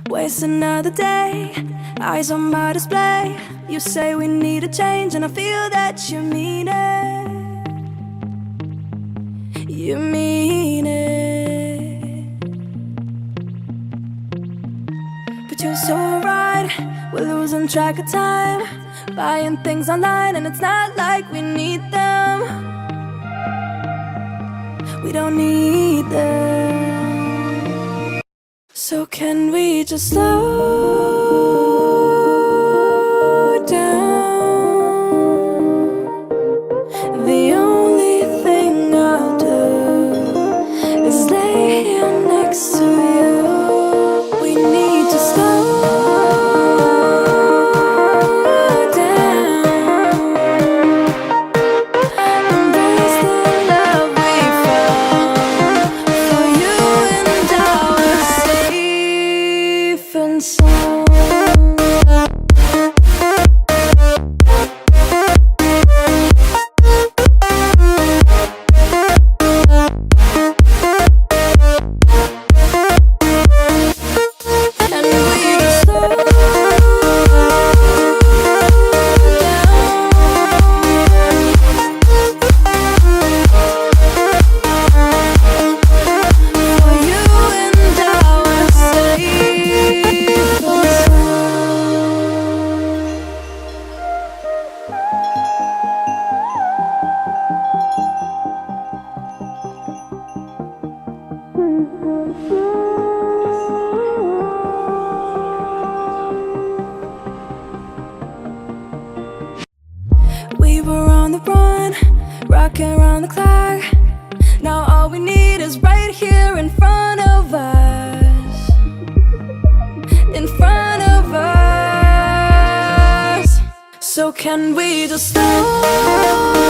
Waste another day, eyes on my display. You say we need a change, and I feel that you mean it. You mean it. But you're so right, we're losing track of time, buying things online, and it's not like we need them. We don't need them. So can we just slow down? The only thing I'll do is lay here next to you. We need to slow down. Embrace the love we found. For you and I were safe and sound. We were on the run, rocking around the clock. Now all we need is right here in front of us. In front of us. So can we just slow